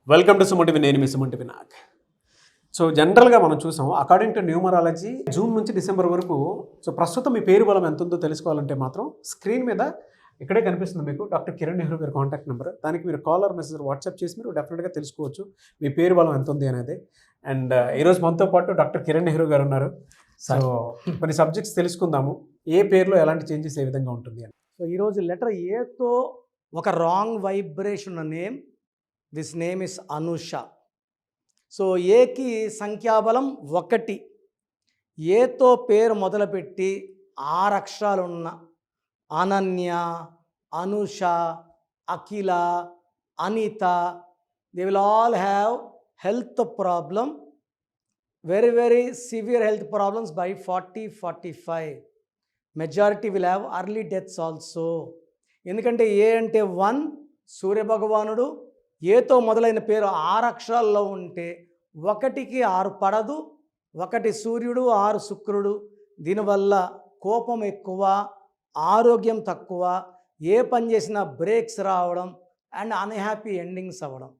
Welcome to Suman నేను మీ Suman Vinayak. So జనరల్గా మనం చూసాం అకార్డింగ్ టు న్యూమరాలజీ జూన్ నుంచి డిసెంబర్ వరకు సో ప్రస్తుతం మీ పేరు బలం ఎంత ఉందో తెలుసుకోవాలంటే మాత్రం స్క్రీన్ మీద ఇక్కడే కనిపిస్తుంది మీకు డాక్టర్ కిరణ్ నెహ్రూ గారి కాంటాక్ట్ నెంబర్. దానికి మీరు కాలర్ మెసేజ్ వాట్సాప్ చేసి మీరు డెఫినెట్గా తెలుసుకోవచ్చు మీ పేరు బలం ఎంత ఉంది అనేది. అండ్ ఈరోజు మనతో పాటు డాక్టర్ కిరణ్ నెహ్రూ గారు ఉన్నారు. సో కొన్ని సబ్జెక్ట్స్ తెలుసుకుందాము, ఏ పేరులో ఎలాంటి చేంజెస్ ఏ విధంగా ఉంటుంది అని. సో ఈరోజు లెటర్ ఏతో ఒక రాంగ్ వైబ్రేషన్ ఉన్న name, this name is Anusha. So ఏకి సంఖ్యాబలం 1. ఏతో పేరు మొదలుపెట్టి 6 అక్షరాలు ఉన్న Ananya, Anusha, Akhila, Anitha, they will all have health problem, very severe health problems by 40-45. Majority will have early deaths also. ఎందుకంటే ఏ అంటే 1 సూర్యభగవానుడు, ఏతో మొదలైన పేరు 6 అక్షరాల్లో ఉంటే 1కి 6 పడదు, 1 సూర్యుడు 6 శుక్రుడు. దీనివల్ల కోపం ఎక్కువ, ఆరోగ్యం తక్కువ, ఏ పని చేసినా బ్రేక్స్ రావడం అండ్ అన్హ్యాపీ ఎండింగ్స్ అవ్వడం.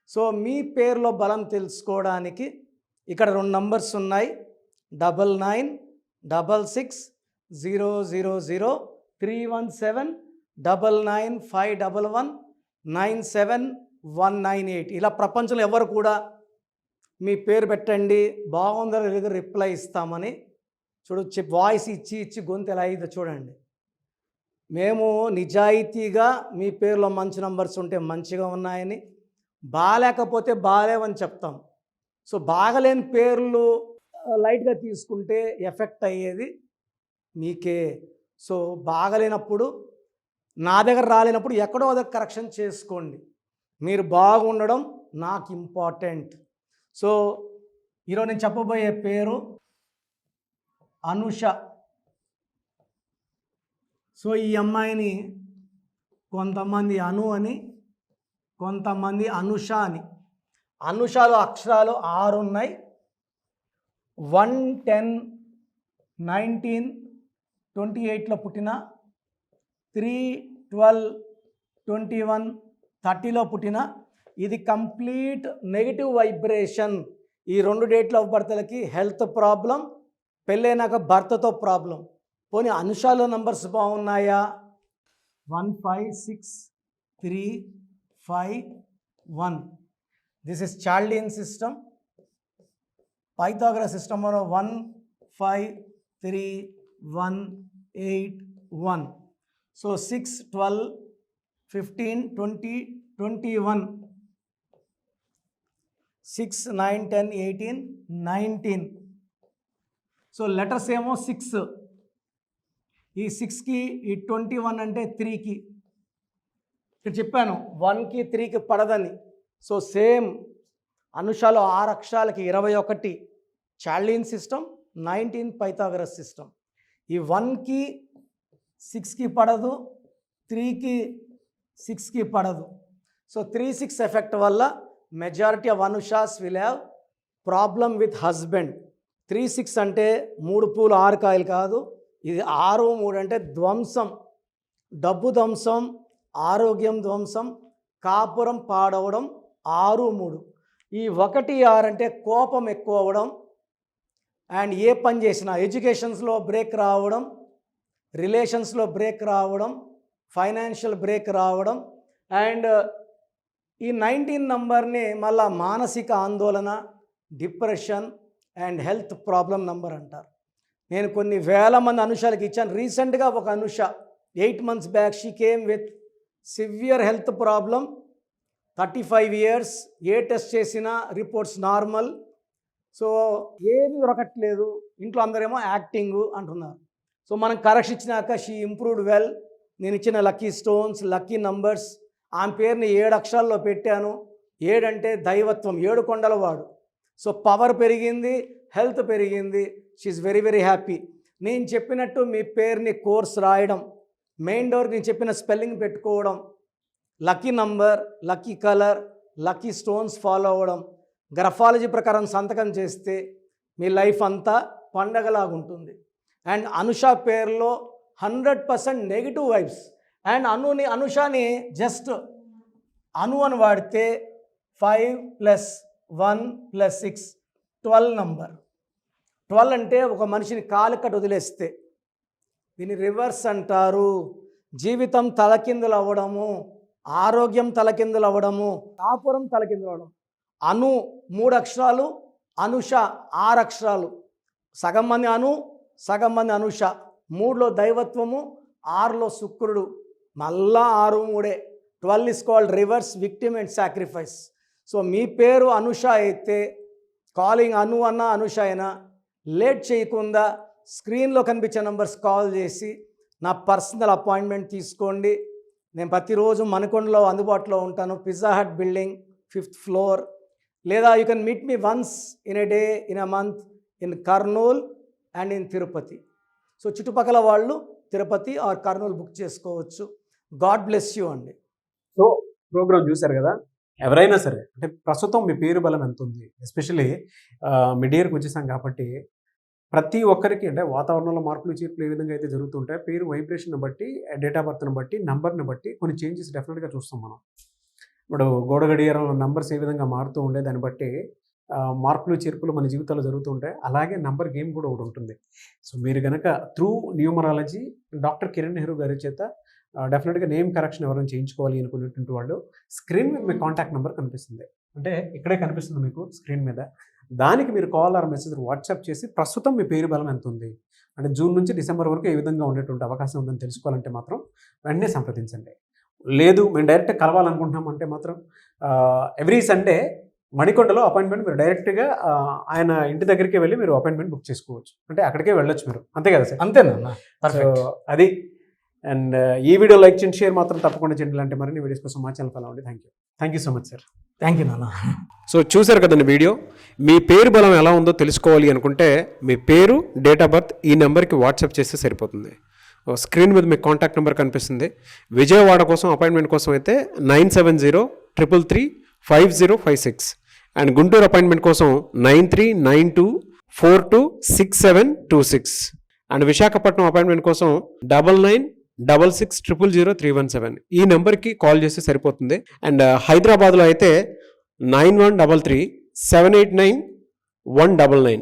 సో మీ పేరులో బలం తెలుసుకోవడానికి ఇక్కడ 2 నంబర్స్ ఉన్నాయి, 99-00-317-99511-97198. ఇలా ప్రపంచంలో ఎవరు కూడా మీ పేరు పెట్టండి బాగుందని లేదా రిప్లై ఇస్తామని. చూడు వాయిస్ ఇచ్చి గొంతు ఎలా అయిందో చూడండి. మేము నిజాయితీగా మీ పేరులో మంచి నంబర్స్ ఉంటే మంచిగా ఉన్నాయని, బాగాలేకపోతే బాగాలేవని చెప్తాం. సో బాగలేని పేర్లు లైట్గా తీసుకుంటే ఎఫెక్ట్ అయ్యేది మీకే. సో బాగలేనప్పుడు నా దగ్గర రాలేనప్పుడు ఎక్కడో దగ్గర కరెక్షన్ చేసుకోండి. మీరు బాగుండడం నాకు ఇంపార్టెంట్. సో ఈరోజు నేను చెప్పబోయే పేరు అనుష. సో ఈ అమ్మాయిని కొంతమంది అను అని, కొంతమంది అనుష అని. అనుషాలో అక్షరాలు 6 ఉన్నాయి. 1, 10, 19, 28లో పుట్టిన, 3, 12, 21, 30లో పుట్టిన. ఇది కంప్లీట్ నెగిటివ్ వైబ్రేషన్. ఈ 2 డేట్ల భర్తలకి హెల్త్ ప్రాబ్లం, పెళ్ళైనాక భర్తతో ప్రాబ్లం. పోనీ అనుషాలో నంబర్స్ బాగున్నాయా? 1, 5, 6, 3, 5, 1. This is Chaldean system. Pythagoras system 1, 5, 3, 1, 8, 1. So 6, 12, 15, 20, 21. 6, 9, 10, 18, 19. So letters ఏమో 6. ఈ 6కి ఈ 21 అంటే 3కి. ఇక్కడ చెప్పాను 1కి 3కి పడదని. సో సేమ్ అనుషాలో 6 అక్షరాలకి 21 చాల్డియన్ సిస్టమ్, 19 పైథాగరస్ సిస్టమ్. ఈ 1కి 6కి పడదు, 3కి 6కి పడదు. సో 3-6 ఎఫెక్ట్ వల్ల majority of Anushas will have problem with husband. 3-6 అంటే 3 పూలు 6 కాయలు కాదు, ఇది 6, 3 అంటే ధ్వంసం, డబ్బు ధ్వంసం, ఆరోగ్యం ధ్వంసం, కాపురం పాడవడం. 6, 3. ఈ 1, 6 అంటే కోపం ఎక్కువ అవ్వడం అండ్ ఏ పని చేసినా ఎడ్యుకేషన్స్లో బ్రేక్ రావడం, రిలేషన్స్లో బ్రేక్ రావడం, ఫైనాన్షియల్ బ్రేక్ రావడం. అండ్ ఈ 19 నంబర్ని మళ్ళా మానసిక ఆందోళన, depression and health problem number అంటారు. నేను కొన్ని వేల మంది అనుషాలకి ఇచ్చాను. రీసెంట్గా ఒక Anusha 8 months back she came with severe health problem, 35 years. A test చేసినా రిపోర్ట్స్ నార్మల్. సో ఏమీ దొరకట్లేదు. ఇంట్లో అందరేమో యాక్టింగ్ అంటున్నారు. సో మనం కరెక్షన్ ఇచ్చినాక షీ ఇంప్రూవ్డ్ వెల్. నేను ఇచ్చిన లక్కీ స్టోన్స్, లక్కీ నంబర్స్, ఆమె పేరుని 7 అక్షరాల్లో పెట్టాను. 7 అంటే దైవత్వం, 7 కొండల వాడు. సో పవర్ పెరిగింది, హెల్త్ పెరిగింది. She very happy. నేను చెప్పినట్టు మీ పేరుని కోర్స్ రాయడం, మెయిన్ డోర్కి నేను చెప్పిన స్పెల్లింగ్ పెట్టుకోవడం, lucky number, lucky colour, lucky stones follow అవ్వడం, గ్రఫాలజీ ప్రకారం సంతకం చేస్తే మీ లైఫ్ అంతా పండగలాగుంటుంది. అండ్ అనుష పేరులో 100% నెగిటివ్ వైబ్స్. అండ్ అనుషాని జస్ట్ అను అని వాడితే 5 + 1 + 6 12 నంబర్. 12 అంటే ఒక మనిషిని కాలు కట్టు వదిలేస్తే దీన్ని రివర్స్ అంటారు. జీవితం తలకిందులు అవ్వడము, ఆరోగ్యం తలకిందులు అవ్వడము, కాపురం తలకిందులు అవ్వడం. అను 3 అక్షరాలు, అనుష 6 అక్షరాలు. సగం మంది అను, సగం మంది అనుష. 3లో దైవత్వము, 6లో శుక్రుడు. మళ్ళా 6 3. 12 is called reverse victim and sacrifice. So మీ పేరు అనుష అయితే కాలింగ్ అను అన్న అనుష అయినా లేట్ చేయకుండా స్క్రీన్లో కనిపించే నంబర్స్ కాల్ చేసి నా పర్సనల్ అపాయింట్మెంట్ తీసుకోండి. నేను ప్రతిరోజు మనకొండలో అందుబాటులో ఉంటాను. Pizza Hut building 5th floor. లేదా you can meet me once in a day, in a month in Kurnool and in Tirupati. So చుట్టుపక్కల వాళ్ళు తిరుపతి ఆర్ కర్నూలు బుక్ చేసుకోవచ్చు. గాడ్ బ్లెస్ యూ అండి. సో ప్రోగ్రామ్ చూశారు కదా, ఎవరైనా సరే అంటే ప్రస్తుతం మీ పేరు బలం ఎంత ఉంది, ఎస్పెషలీ మిడ్ ఇయర్కి వచ్చేసాం కాబట్టి ప్రతి ఒక్కరికి అంటే వాతావరణంలో మార్పులు చేర్పులు ఏ విధంగా అయితే జరుగుతుంటాయి, పేరు వైబ్రేషన్ బట్టి, డేట్ ఆఫ్ బర్త్ని బట్టి, నంబర్ని బట్టి కొన్ని చేంజెస్ డెఫినెట్గా చూస్తాం మనం. ఇప్పుడు గోడ గడియారంలో నంబర్స్ ఏ విధంగా మారుతూ ఉండే దాన్ని బట్టి మార్పులు చేర్పులు మన జీవితాల్లో జరుగుతూ ఉంటాయి. అలాగే నంబర్ గేమ్ కూడా ఒకటి ఉంటుంది. సో మీరు కనుక through numerology doctor Kiran Nehru గారి చేత డెఫినెట్గా నేమ్ కరెక్షన్ ఎవరైనా చేయించుకోవాలి అనుకునేటువంటి వాళ్ళు స్క్రీన్ మీద మీ కాంటాక్ట్ నెంబర్ కనిపిస్తుంది, అంటే ఇక్కడే కనిపిస్తుంది మీకు స్క్రీన్ మీద. దానికి మీరు కాల్ ఆర్ మెసేజ్ వాట్సాప్ చేసి ప్రస్తుతం మీ పేరు బలం ఎంత ఉంది, అంటే జూన్ నుంచి డిసెంబర్ వరకు ఏ విధంగా ఉండేటువంటి అవకాశం ఉందని తెలుసుకోవాలంటే మాత్రం వెంటనే సంప్రదించండి. లేదు మేము డైరెక్ట్ కలవాలనుకుంటున్నాం అంటే మాత్రం ఎవ్రీ సండే మణికొండలో అపాయింట్మెంట్ మీరు డైరెక్ట్గా ఆయన ఇంటి దగ్గరికి వెళ్ళి మీరు అపాయింట్మెంట్ బుక్ చేసుకోవచ్చు, అంటే అక్కడికే వెళ్ళొచ్చు మీరు. అంతే కదా సార్? అంతేనా? పర్ఫెక్ట్. అది. అండ్ ఈ వీడియో లైక్ చేయండి, షేర్ మాత్రం తప్పకుండా చేయండి. అంటే మరిన్ని వీడియోస్ కోసం మా ఛానల్ ఫాలో అవ్వండి. Thank you so much sir. Thank you నాన్న. సో చూశారు కదండి వీడియో. మీ పేరు బలం ఎలా ఉందో తెలుసుకోవాలి అనుకుంటే మీ పేరు, డేట్ ఆఫ్ బర్త్ ఈ నెంబర్కి వాట్సాప్ చేస్తే సరిపోతుంది. స్క్రీన్ మీద మీకు కాంటాక్ట్ నెంబర్ కనిపిస్తుంది. విజయవాడ కోసం అపాయింట్మెంట్ కోసం అయితే 9703335056 అండ్ గుంటూరు అపాయింట్మెంట్ కోసం 9392426726 అండ్ విశాఖపట్నం అపాయింట్మెంట్ కోసం 9966000317 ఈ నెంబర్కి కాల్ చేస్తే సరిపోతుంది. అండ్ హైదరాబాద్లో అయితే 9133789199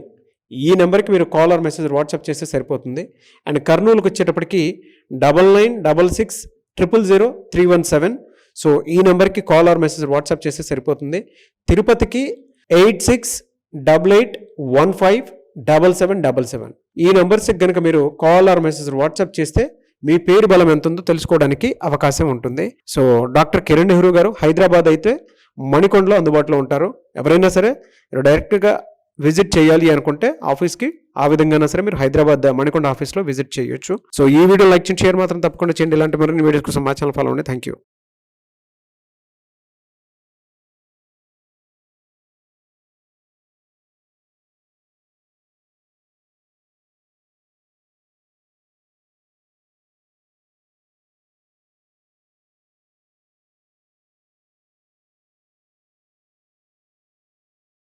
ఈ నెంబర్కి మీరు కాల్ ఆర్ మెసేజ్ వాట్సాప్ చేస్తే సరిపోతుంది. అండ్ కర్నూలుకి వచ్చేటప్పటికి 9966000317 సో ఈ నెంబర్కి కాల్ ఆర్ మెసేజ్ వాట్సాప్ చేస్తే సరిపోతుంది. తిరుపతికి 8688157777 ఈ నెంబర్స్కి కనుక మీరు కాల్ ఆర్ మెసేజ్ వాట్సాప్ చేస్తే మీ పేరు బలం ఎంత ఉందో తెలుసుకోవడానికి అవకాశం ఉంటుంది. సో డాక్టర్ కిరణ్ నెహ్రూ గారు హైదరాబాద్ అయితే మణికొండలో అందుబాటులో ఉంటారు. ఎవరైనా సరే డైరెక్ట్గా విజిట్ చేయాలి అనుకుంటే ఆఫీస్కి ఆ విధంగా సరే మీరు హైదరాబాద్ మణికొండ ఆఫీస్లో విజిట్ చేయొచ్చు. సో ఈ వీడియో లైక్ చేయండి, షేర్ మాత్రం తప్పకుండా చేయండి. ఇలాంటి మరిన్ని వీడియోస్ కోసం మా ఛానల్ ఫాలో అవ్వండి. Thank you.